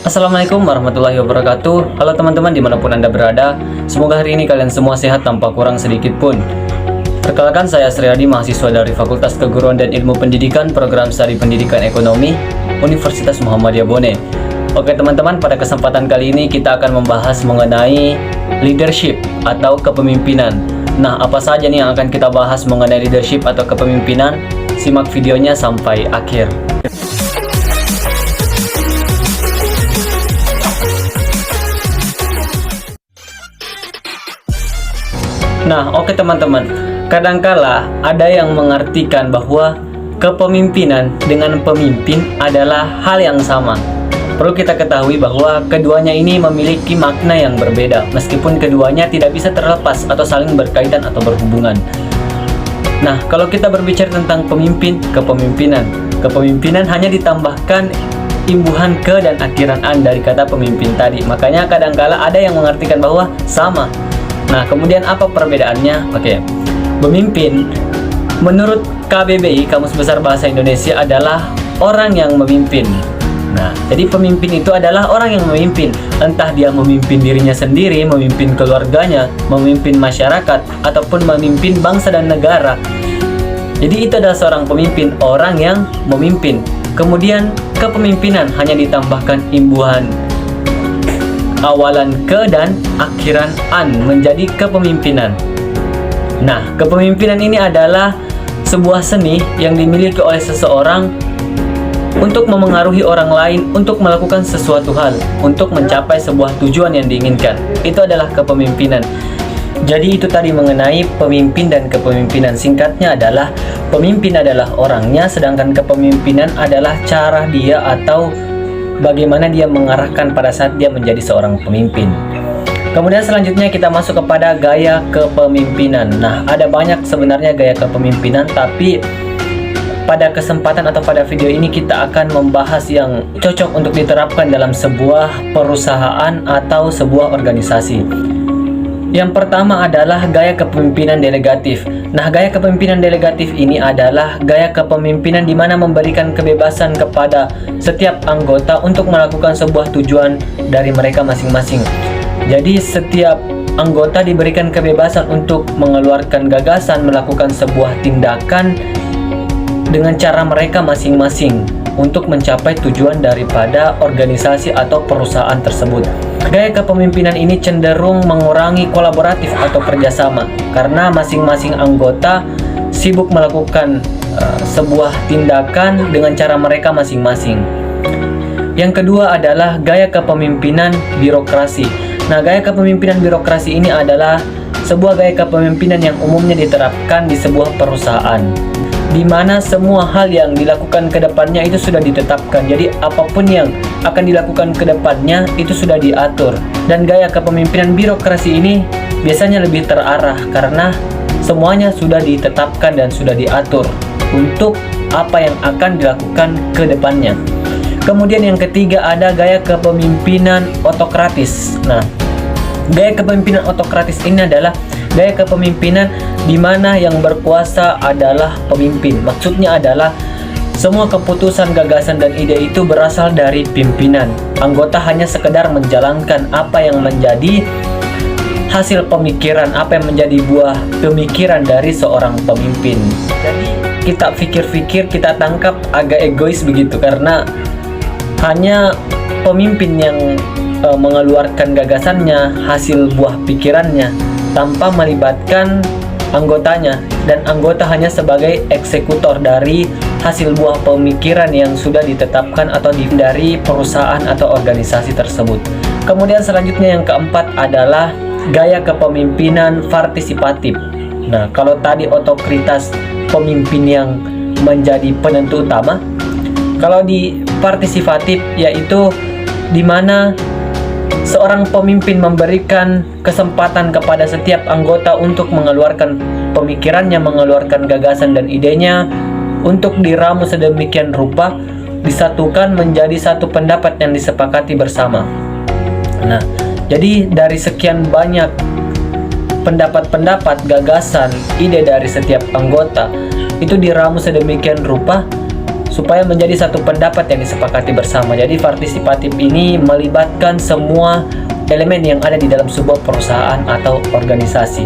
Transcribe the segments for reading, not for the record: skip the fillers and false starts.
Assalamualaikum warahmatullahi wabarakatuh. Halo teman-teman dimanapun Anda berada. Semoga hari ini kalian semua sehat tanpa kurang sedikit pun. Perkenalkan, saya Sriadi, mahasiswa dari Fakultas Keguruan dan Ilmu Pendidikan Program Studi Pendidikan Ekonomi Universitas Muhammadiyah Bone. Oke teman-teman, pada kesempatan kali ini kita akan membahas mengenai leadership atau kepemimpinan. Nah, apa saja nih yang akan kita bahas mengenai leadership atau kepemimpinan? Simak videonya sampai akhir. Nah, oke teman-teman, kadangkala ada yang mengartikan bahwa kepemimpinan dengan pemimpin adalah hal yang sama. Perlu kita ketahui bahwa keduanya ini memiliki makna yang berbeda, meskipun keduanya tidak bisa terlepas atau saling berkaitan atau berhubungan. Nah, kalau kita berbicara tentang kepemimpinan hanya ditambahkan imbuhan ke dan akhiran an dari kata pemimpin tadi. Makanya kadangkala ada yang mengartikan bahwa sama. Nah, kemudian apa perbedaannya? Oke, pemimpin menurut KBBI, Kamus Besar Bahasa Indonesia, adalah orang yang memimpin. Nah, jadi pemimpin itu adalah orang yang memimpin. Entah dia memimpin dirinya sendiri, memimpin keluarganya, memimpin masyarakat, ataupun memimpin bangsa dan negara. Jadi itu adalah seorang pemimpin, orang yang memimpin. Kemudian kepemimpinan hanya ditambahkan imbuhan awalan ke dan akhiran an menjadi kepemimpinan. Nah, kepemimpinan ini adalah sebuah seni yang dimiliki oleh seseorang untuk memengaruhi orang lain untuk melakukan sesuatu hal, untuk mencapai sebuah tujuan yang diinginkan. Itu adalah kepemimpinan. Jadi itu tadi mengenai pemimpin dan kepemimpinan. Singkatnya adalah pemimpin adalah orangnya, sedangkan kepemimpinan adalah cara dia atau bagaimana dia mengarahkan pada saat dia menjadi seorang pemimpin. Kemudian selanjutnya kita masuk kepada gaya kepemimpinan. Nah, ada banyak sebenarnya gaya kepemimpinan, tapi pada kesempatan atau pada video ini kita akan membahas yang cocok untuk diterapkan dalam sebuah perusahaan atau sebuah organisasi. Yang pertama adalah gaya kepemimpinan delegatif. Nah, gaya kepemimpinan delegatif ini adalah gaya kepemimpinan di mana memberikan kebebasan kepada setiap anggota untuk melakukan sebuah tujuan dari mereka masing-masing. Jadi setiap anggota diberikan kebebasan untuk mengeluarkan gagasan, melakukan sebuah tindakan dengan cara mereka masing-masing untuk mencapai tujuan daripada organisasi atau perusahaan tersebut. Gaya kepemimpinan ini cenderung mengurangi kolaboratif atau kerjasama karena masing-masing anggota sibuk melakukan sebuah tindakan dengan cara mereka masing-masing. Yang kedua adalah gaya kepemimpinan birokrasi. Nah, gaya kepemimpinan birokrasi ini adalah sebuah gaya kepemimpinan yang umumnya diterapkan di sebuah perusahaan, di mana semua hal yang dilakukan ke depannya itu sudah ditetapkan. Jadi apapun yang akan dilakukan ke depannya itu sudah diatur. Dan gaya kepemimpinan birokrasi ini biasanya lebih terarah karena semuanya sudah ditetapkan dan sudah diatur untuk apa yang akan dilakukan ke depannya. Kemudian yang ketiga ada gaya kepemimpinan otokratis. Nah, gaya kepemimpinan otokratis ini adalah gaya kepemimpinan di mana yang berkuasa adalah pemimpin. Maksudnya adalah semua keputusan, gagasan, dan ide itu berasal dari pimpinan. Anggota hanya sekedar menjalankan apa yang menjadi hasil pemikiran, apa yang menjadi buah pemikiran dari seorang pemimpin. Jadi kita pikir-pikir, kita tangkap agak egois begitu karena hanya pemimpin yang mengeluarkan gagasannya, hasil buah pikirannya, tanpa melibatkan anggotanya, dan anggota hanya sebagai eksekutor dari hasil buah pemikiran yang sudah ditetapkan atau dari perusahaan atau organisasi tersebut. Kemudian selanjutnya yang keempat adalah gaya kepemimpinan partisipatif. Nah, kalau tadi otoritas pemimpin yang menjadi penentu utama, kalau di partisipatif yaitu di mana seorang pemimpin memberikan kesempatan kepada setiap anggota untuk mengeluarkan pemikirannya, mengeluarkan gagasan dan idenya untuk diramu sedemikian rupa, disatukan menjadi satu pendapat yang disepakati bersama. Nah, jadi dari sekian banyak pendapat-pendapat, gagasan, ide dari setiap anggota, itu diramu sedemikian rupa supaya menjadi satu pendapat yang disepakati bersama. Jadi partisipatif ini melibatkan semua elemen yang ada di dalam sebuah perusahaan atau organisasi.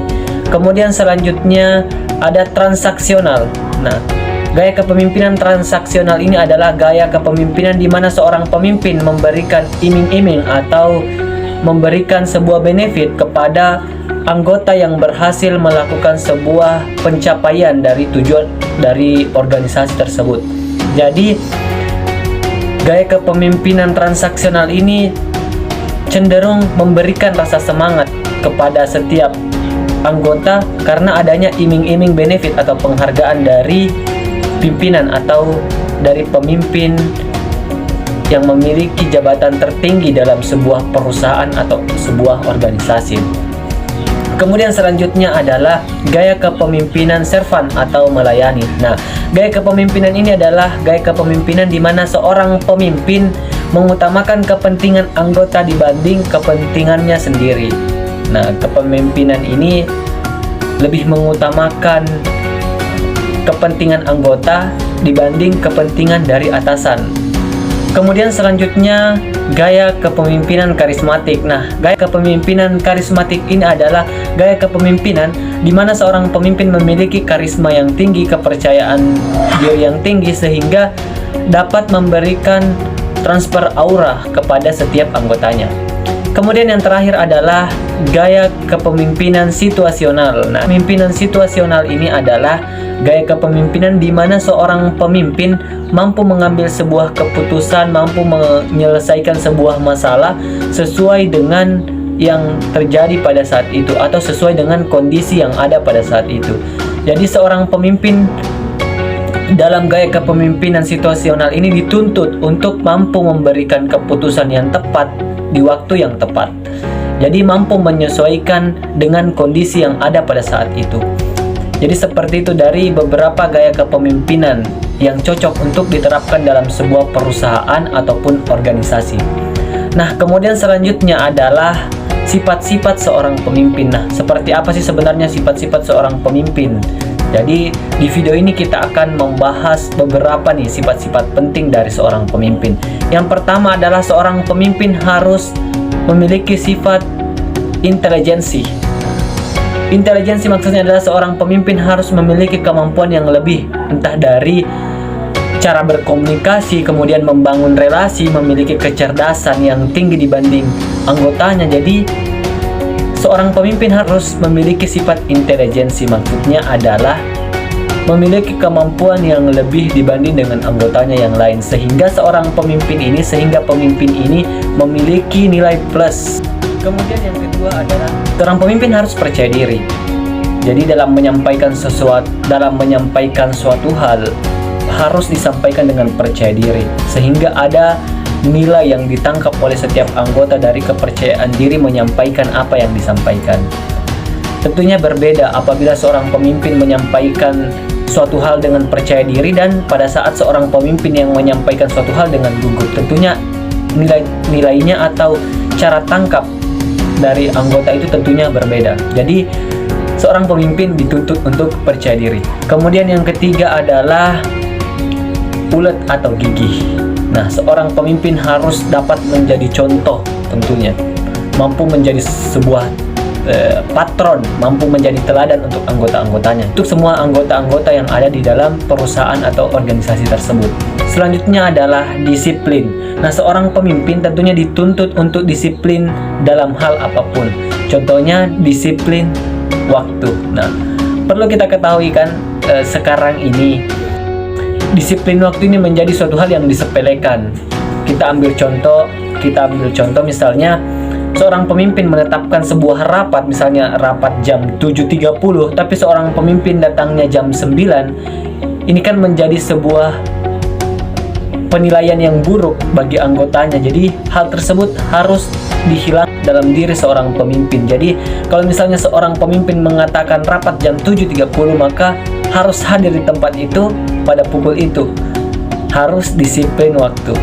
Kemudian selanjutnya ada transaksional. Nah, gaya kepemimpinan transaksional ini adalah gaya kepemimpinan di mana seorang pemimpin memberikan iming-iming atau memberikan sebuah benefit kepada anggota yang berhasil melakukan sebuah pencapaian dari tujuan dari organisasi tersebut. Jadi, gaya kepemimpinan transaksional ini cenderung memberikan rasa semangat kepada setiap anggota karena adanya iming-iming benefit atau penghargaan dari pimpinan atau dari pemimpin yang memiliki jabatan tertinggi dalam sebuah perusahaan atau sebuah organisasi. Kemudian selanjutnya adalah gaya kepemimpinan servan atau melayani. Nah, gaya kepemimpinan ini adalah gaya kepemimpinan di mana seorang pemimpin mengutamakan kepentingan anggota dibanding kepentingannya sendiri. Nah, kepemimpinan ini lebih mengutamakan kepentingan anggota dibanding kepentingan dari atasan. Kemudian selanjutnya gaya kepemimpinan karismatik. Nah, gaya kepemimpinan karismatik ini adalah gaya kepemimpinan di mana seorang pemimpin memiliki karisma yang tinggi, kepercayaan diri yang tinggi sehingga dapat memberikan transfer aura kepada setiap anggotanya. Kemudian yang terakhir adalah gaya kepemimpinan situasional. Nah, kepemimpinan situasional ini adalah gaya kepemimpinan di mana seorang pemimpin mampu mengambil sebuah keputusan, mampu menyelesaikan sebuah masalah sesuai dengan yang terjadi pada saat itu atau sesuai dengan kondisi yang ada pada saat itu. Jadi seorang pemimpin dalam gaya kepemimpinan situasional ini dituntut untuk mampu memberikan keputusan yang tepat di waktu yang tepat. Jadi mampu menyesuaikan dengan kondisi yang ada pada saat itu. Jadi seperti itu dari beberapa gaya kepemimpinan yang cocok untuk diterapkan dalam sebuah perusahaan ataupun organisasi. Nah, kemudian selanjutnya adalah sifat-sifat seorang pemimpin. Nah, seperti apa sih sebenarnya sifat-sifat seorang pemimpin? Jadi di video ini kita akan membahas beberapa nih sifat-sifat penting dari seorang pemimpin. Yang pertama adalah seorang pemimpin harus memiliki sifat intelijensi. Intelijensi maksudnya adalah seorang pemimpin harus memiliki kemampuan yang lebih, entah dari cara berkomunikasi, kemudian membangun relasi, memiliki kecerdasan yang tinggi dibanding anggotanya. Jadi seorang pemimpin harus memiliki sifat intelijensi, maksudnya adalah memiliki kemampuan yang lebih dibanding dengan anggotanya yang lain, sehingga pemimpin ini memiliki nilai plus. Kemudian yang kedua adalah seorang pemimpin harus percaya diri. Jadi dalam menyampaikan suatu hal harus disampaikan dengan percaya diri, sehingga ada nilai yang ditangkap oleh setiap anggota dari kepercayaan diri menyampaikan apa yang disampaikan. Tentunya berbeda apabila seorang pemimpin menyampaikan suatu hal dengan percaya diri dan pada saat seorang pemimpin yang menyampaikan suatu hal dengan gugup. Tentunya nilainya atau cara tangkap dari anggota itu tentunya berbeda. Jadi seorang pemimpin dituntut untuk percaya diri. Kemudian yang ketiga adalah ulet atau gigih. Nah, seorang pemimpin harus dapat menjadi contoh, tentunya mampu menjadi sebuah patron, mampu menjadi teladan untuk anggota-anggotanya, untuk semua anggota-anggota yang ada di dalam perusahaan atau organisasi tersebut. Selanjutnya adalah disiplin. Nah, seorang pemimpin tentunya dituntut untuk disiplin dalam hal apapun. Contohnya disiplin waktu. Nah, perlu kita ketahui kan sekarang ini disiplin waktu ini menjadi suatu hal yang disepelekan. Kita ambil contoh misalnya seorang pemimpin menetapkan sebuah rapat, misalnya rapat jam 7.30, tapi seorang pemimpin datangnya jam 9. Ini kan menjadi sebuah penilaian yang buruk bagi anggotanya. Jadi hal tersebut harus dihilang dalam diri seorang pemimpin. Jadi kalau misalnya seorang pemimpin mengatakan rapat jam 7.30, maka harus hadir di tempat itu pada pukul itu. Harus disiplin waktu.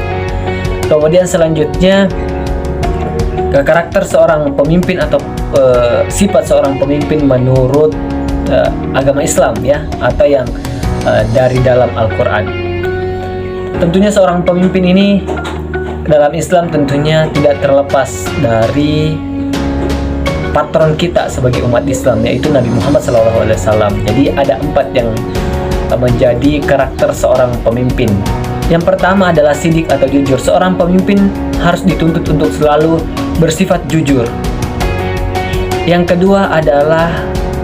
Kemudian selanjutnya karakter seorang pemimpin atau sifat seorang pemimpin menurut agama Islam ya, atau yang dari dalam Al-Quran. Tentunya seorang pemimpin ini dalam Islam tentunya tidak terlepas dari patron kita sebagai umat Islam, yaitu Nabi Muhammad SAW. Jadi ada 4 yang menjadi karakter seorang pemimpin. Yang pertama adalah sidik atau jujur. Seorang pemimpin harus dituntut untuk selalu bersifat jujur. Yang kedua adalah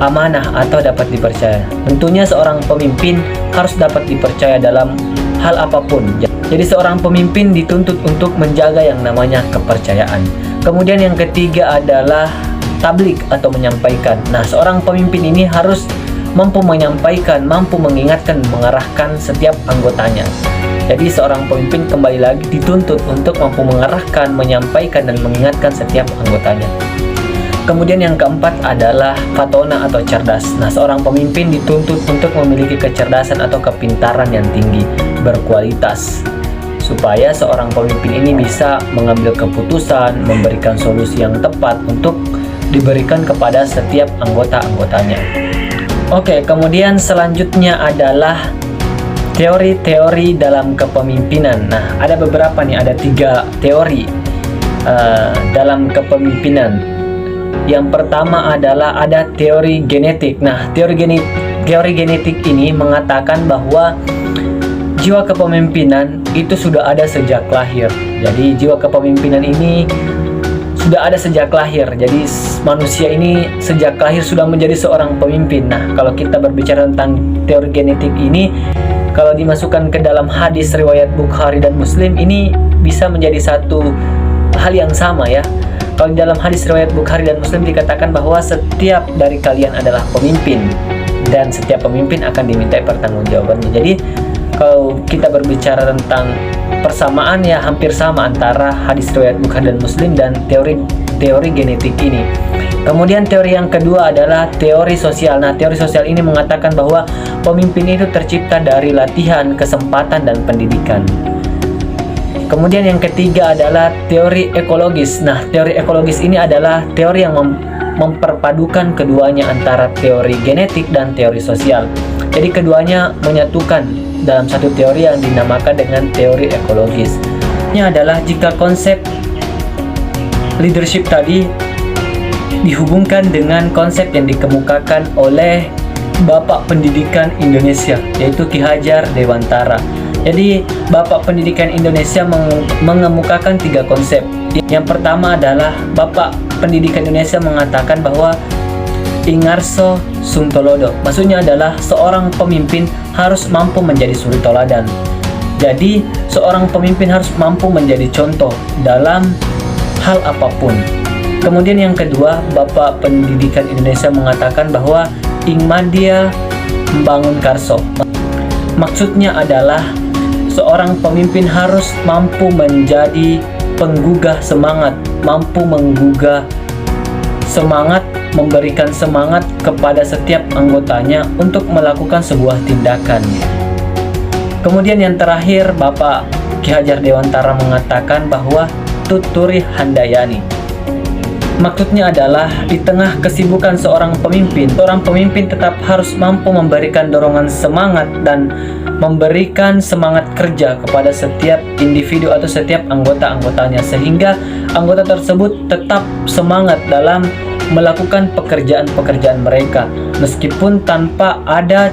amanah atau dapat dipercaya. Tentunya seorang pemimpin harus dapat dipercaya dalam hal apapun. Jadi seorang pemimpin dituntut untuk menjaga yang namanya kepercayaan. Kemudian yang ketiga adalah tablik atau menyampaikan. Nah, seorang pemimpin ini harus mampu menyampaikan, mampu mengingatkan, mengarahkan setiap anggotanya. Jadi seorang pemimpin kembali lagi dituntut untuk mampu mengarahkan, menyampaikan, dan mengingatkan setiap anggotanya. Kemudian yang keempat adalah fatona atau cerdas. Nah, seorang pemimpin dituntut untuk memiliki kecerdasan atau kepintaran yang tinggi, berkualitas, supaya seorang pemimpin ini bisa mengambil keputusan, memberikan solusi yang tepat untuk diberikan kepada setiap anggota-anggotanya. Oke, kemudian selanjutnya adalah teori-teori dalam kepemimpinan. Nah, ada beberapa nih, ada 3 teori dalam kepemimpinan. Yang pertama adalah ada teori genetik. Nah, teori genetik ini mengatakan bahwa jiwa kepemimpinan itu sudah ada sejak lahir. Jadi jiwa kepemimpinan ini sudah ada sejak lahir. Jadi manusia ini sejak lahir sudah menjadi seorang pemimpin. Nah, kalau kita berbicara tentang teori genetik ini, kalau dimasukkan ke dalam hadis riwayat Bukhari dan Muslim, ini bisa menjadi satu hal yang sama ya. Kalau di dalam hadis riwayat Bukhari dan Muslim dikatakan bahwa setiap dari kalian adalah pemimpin dan setiap pemimpin akan dimintai pertanggungjawabannya. Jadi kalau kita berbicara tentang persamaan ya hampir sama antara hadis riwayat Bukhari dan Muslim dan teori genetik ini. Kemudian teori yang kedua adalah teori sosial. Nah, teori sosial ini mengatakan bahwa pemimpin itu tercipta dari latihan, kesempatan, dan pendidikan. Kemudian yang ketiga adalah teori ekologis. Nah, teori ekologis ini adalah teori yang memperpadukan keduanya antara teori genetik dan teori sosial. Jadi keduanya menyatukan dalam satu teori yang dinamakan dengan teori ekologis. Ini adalah jika konsep leadership tadi dihubungkan dengan konsep yang dikemukakan oleh Bapak Pendidikan Indonesia, yaitu Ki Hajar Dewantara. Jadi Bapak Pendidikan Indonesia mengemukakan 3 konsep. Yang pertama adalah Bapak Pendidikan Indonesia mengatakan bahwa Ingarso Sumtolodo. Maksudnya adalah seorang pemimpin harus mampu menjadi suri toladan. Jadi seorang pemimpin harus mampu menjadi contoh dalam hal apapun. Kemudian yang kedua, Bapak Pendidikan Indonesia mengatakan bahwa Ingmadia membangun karso. Maksudnya adalah seorang pemimpin harus mampu menjadi penggugah semangat, mampu menggugah semangat, memberikan semangat kepada setiap anggotanya untuk melakukan sebuah tindakan. Kemudian yang terakhir, Bapak Ki Hajar Dewantara mengatakan bahwa tuturi handayani. Maksudnya adalah di tengah kesibukan seorang pemimpin tetap harus mampu memberikan dorongan semangat dan memberikan semangat kerja kepada setiap individu atau setiap anggota-anggotanya, sehingga anggota tersebut tetap semangat dalam melakukan pekerjaan-pekerjaan mereka meskipun tanpa ada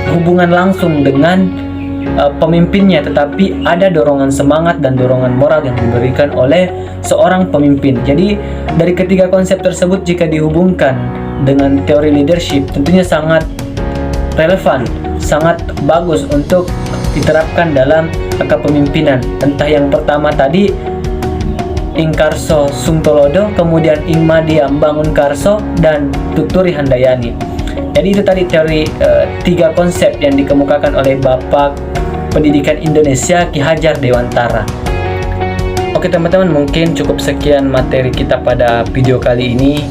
hubungan langsung dengan pemimpinnya, tetapi ada dorongan semangat dan dorongan moral yang diberikan oleh seorang pemimpin. Jadi dari ketiga konsep tersebut jika dihubungkan dengan teori leadership tentunya sangat relevan, sangat bagus untuk diterapkan dalam kepemimpinan. Entah yang pertama tadi Ingkarso Sumtolodo, kemudian Ingmadia Membangun Karso, dan Tuturi Handayani. Jadi itu tadi teori 3 konsep yang dikemukakan oleh Bapak Pendidikan Indonesia Ki Hajar Dewantara. Oke teman-teman, mungkin cukup sekian materi kita pada video kali ini.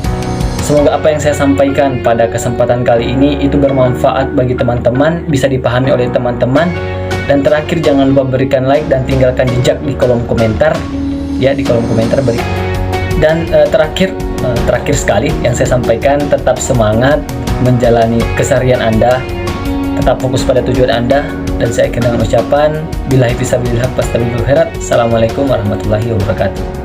Semoga apa yang saya sampaikan pada kesempatan kali ini itu bermanfaat bagi teman-teman, bisa dipahami oleh teman-teman. Dan terakhir, jangan lupa berikan like dan tinggalkan jejak di kolom komentar ya, di kolom komentar beri. Dan terakhir sekali yang saya sampaikan, tetap semangat menjalani keseharian Anda. Tetap fokus pada tujuan Anda, dan saya akhiri dengan ucapan billahi fisabilillah fastabiqul khairat. Assalamualaikum warahmatullahi wabarakatuh.